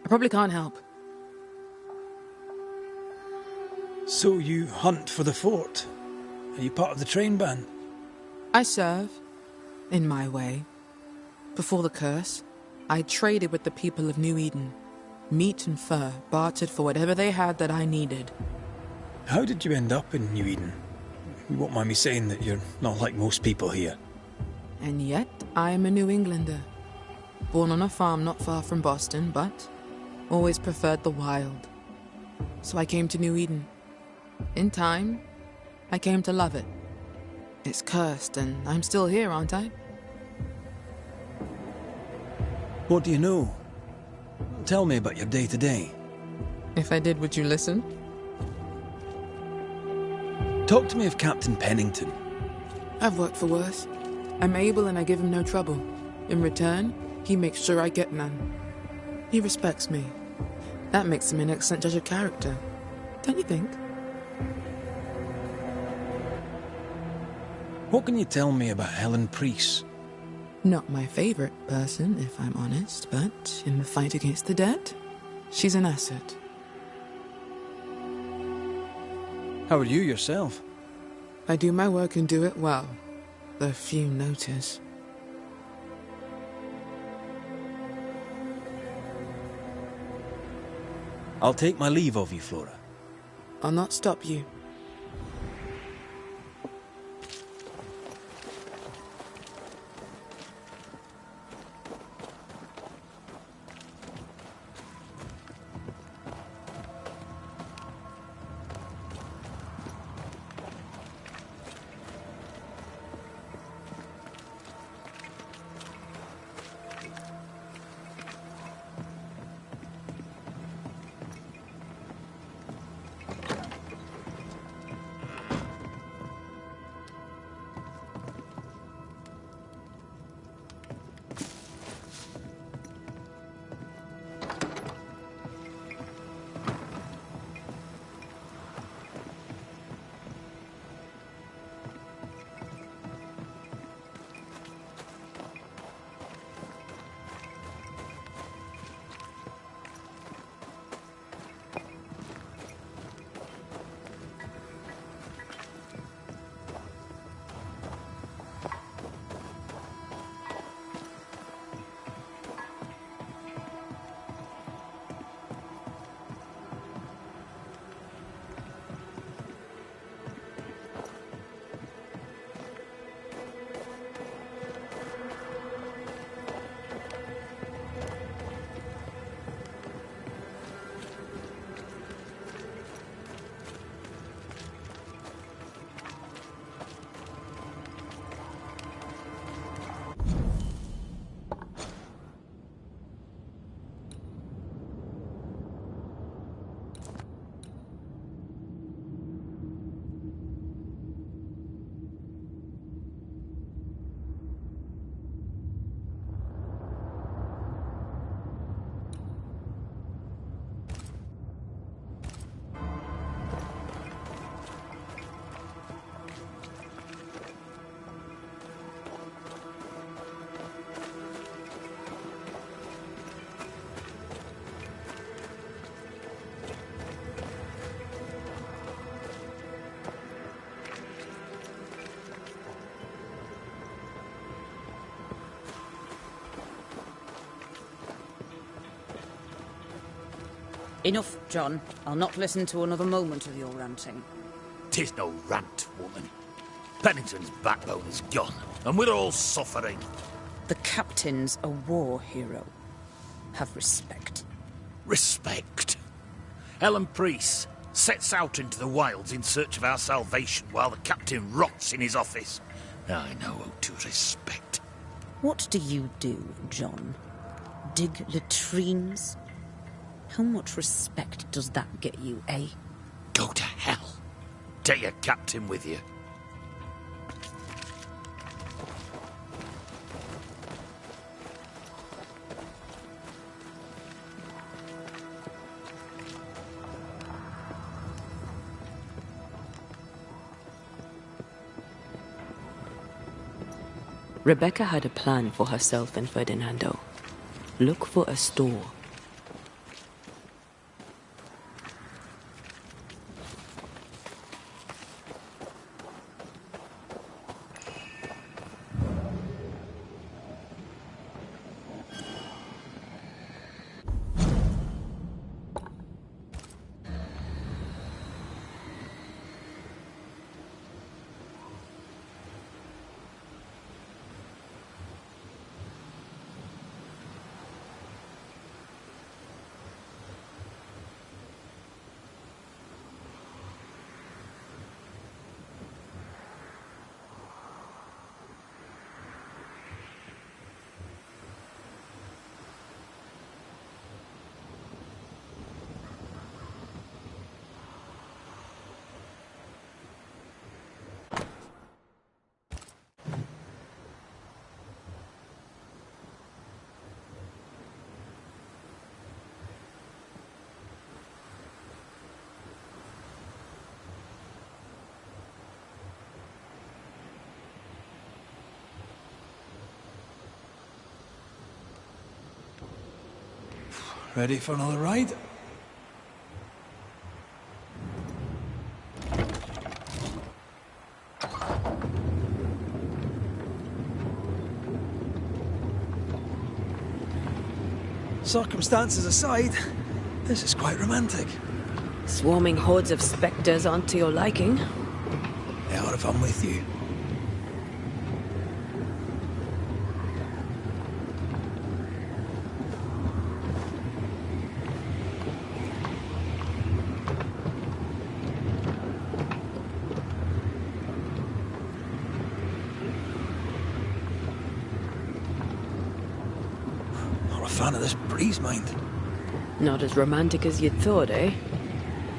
I probably can't help. So you hunt for the fort? Are you part of the train band? I serve, in my way. Before the curse, I traded with the people of New Eden. Meat and fur, bartered for whatever they had that I needed. How did you end up in New Eden? You won't mind me saying that you're not like most people here. And yet, I am a New Englander. Born on a farm not far from Boston, but always preferred the wild. So I came to New Eden. In time, I came to love it. It's cursed, and I'm still here, aren't I? What do you know? Tell me about your day-to-day. If I did, would you listen? Talk to me of Captain Pennington. I've worked for worse. I'm able and I give him no trouble. In return, he makes sure I get none. He respects me. That makes him an excellent judge of character. Don't you think? What can you tell me about Helen Priest? Not my favorite person, if I'm honest, but in the fight against the dead, she's an asset. How are you yourself? I do my work and do it well, though few notice. I'll take my leave of you, Flora. I'll not stop you. Enough, John. I'll not listen to another moment of your ranting. 'Tis no rant, woman. Pennington's backbone is gone, and we're all suffering. The captain's a war hero. Have respect. Respect? Ellen Priest sets out into the wilds in search of our salvation while the captain rots in his office. I know who to respect. What do you do, John? Dig latrines? How much respect does that get you, eh? Go to hell. Take your captain with you. Rebecca had a plan for herself and Ferdinando. Look for a store. Ready for another ride? Circumstances aside, This is quite romantic. Swarming hordes of spectres aren't to your liking. They are if I'm with you. Not a fan of this breeze, mind. Not as romantic as you'd thought, eh?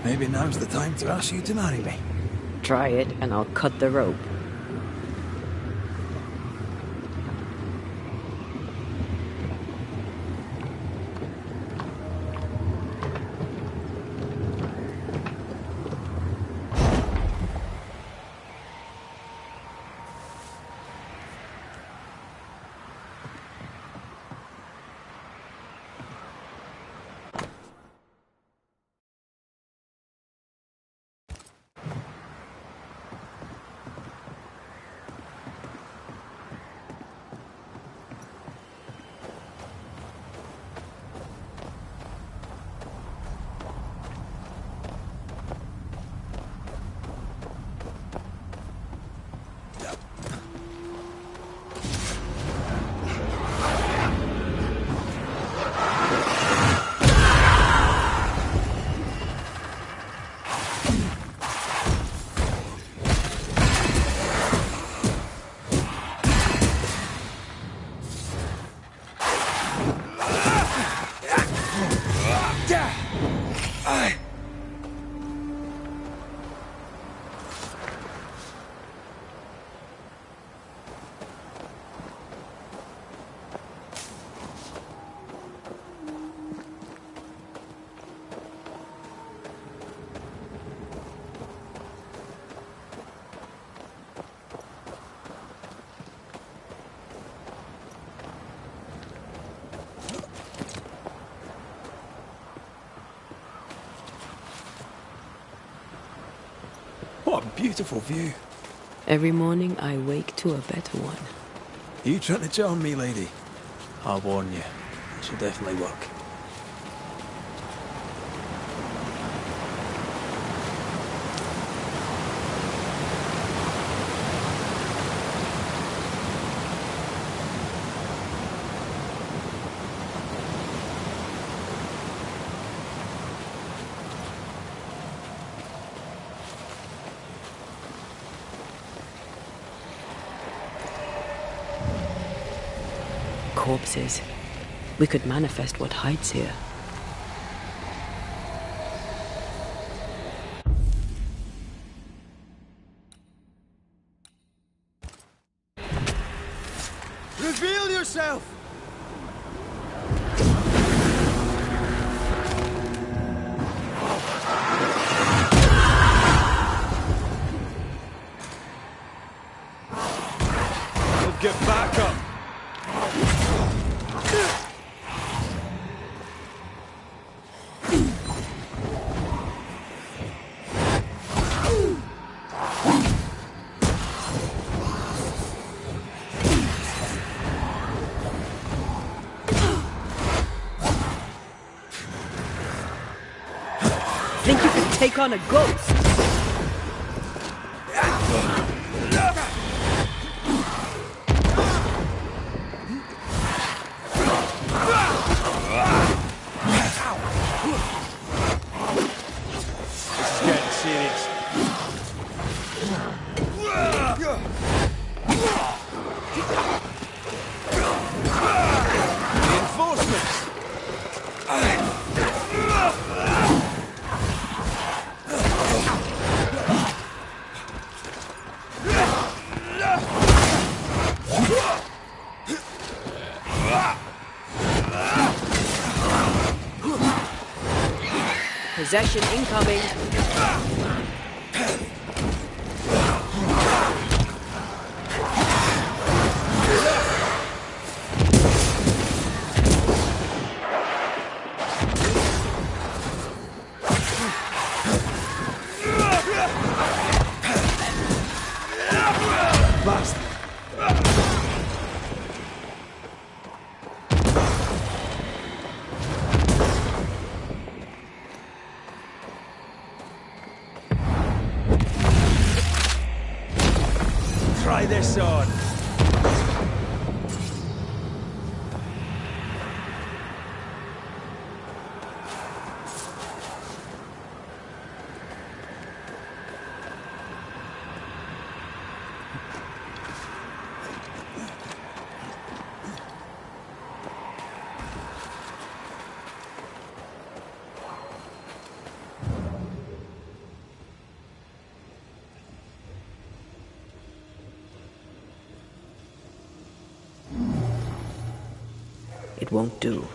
Maybe now's the time to ask you to marry me. Try it, and I'll cut the rope. What a beautiful view. Every morning I wake to a better one. Are you trying to charm me, lady? I'll warn you. This will definitely work. Corpses. We could manifest what hides here. Reveal yourself! Get back up! Think you can take on a ghost? Possession incoming. try this on. It won't do.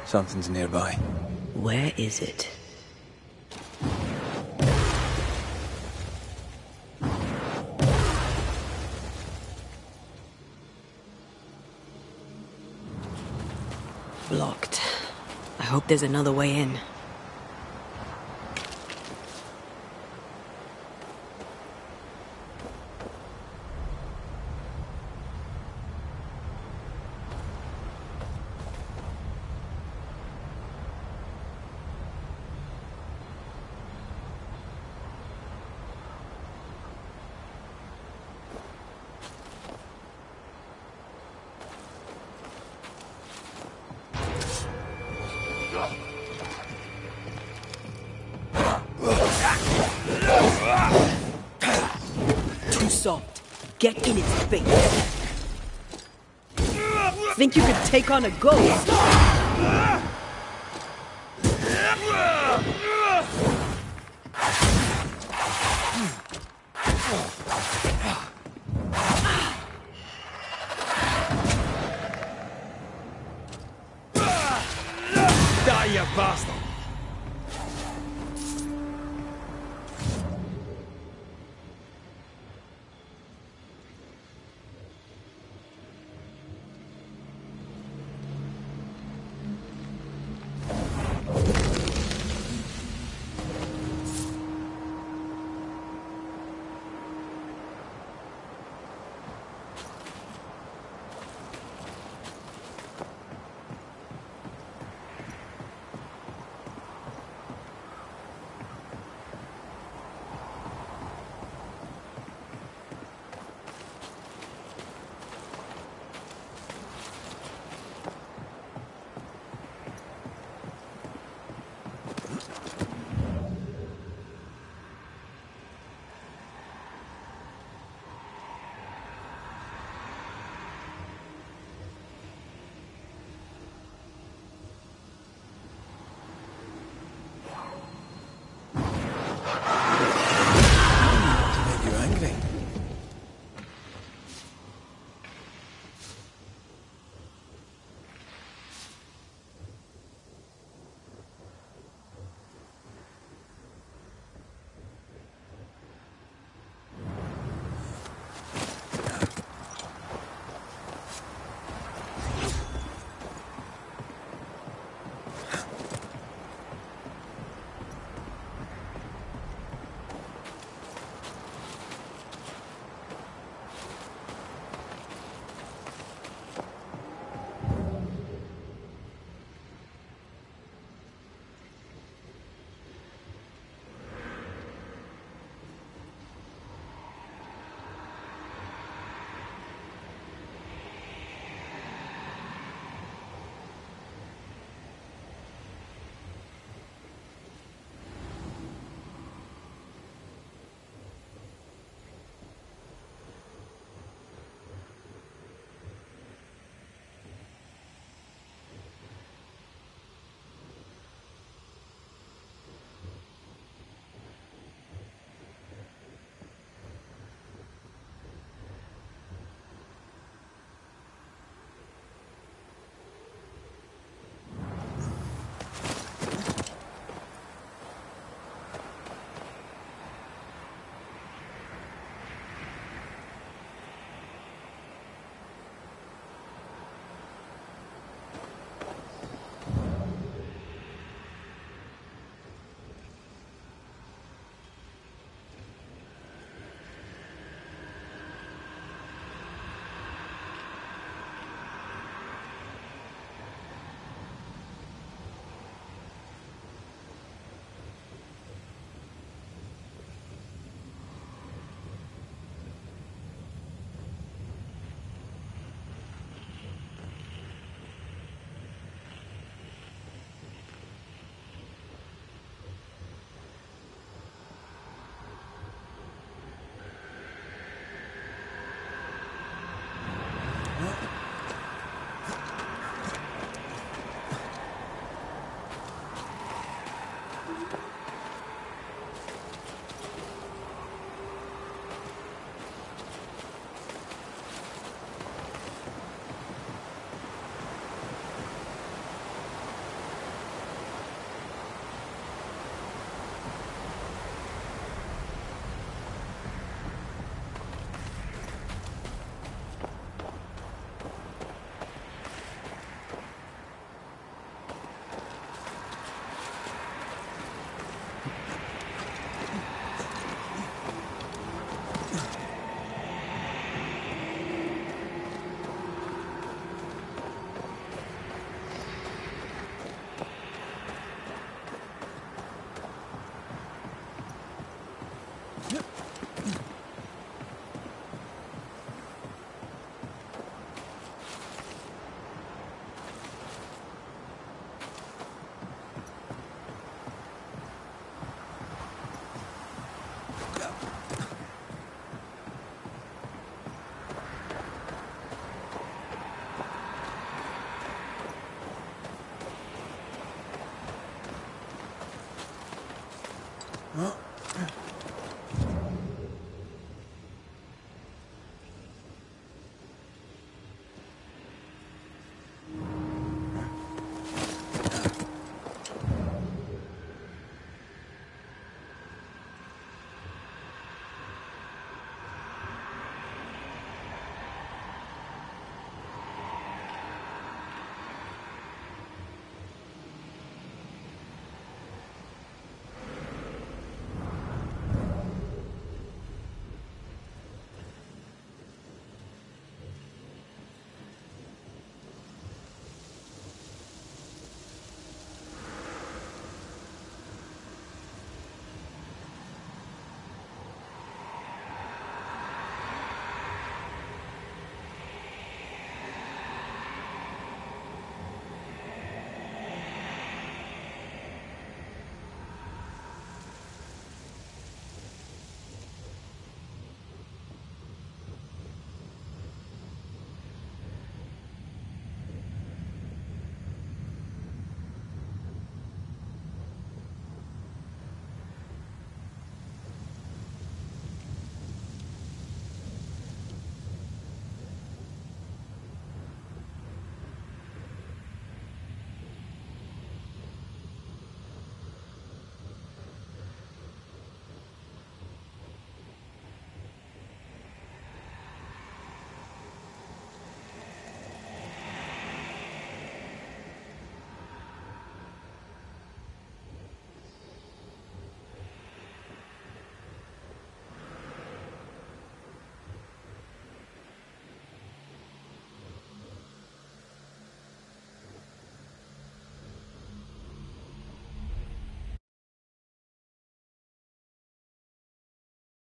Something's nearby. Where is it? Blocked. I hope there's another way in. Too soft. Get in its face. Think you could take on a ghost? Die, you bastard!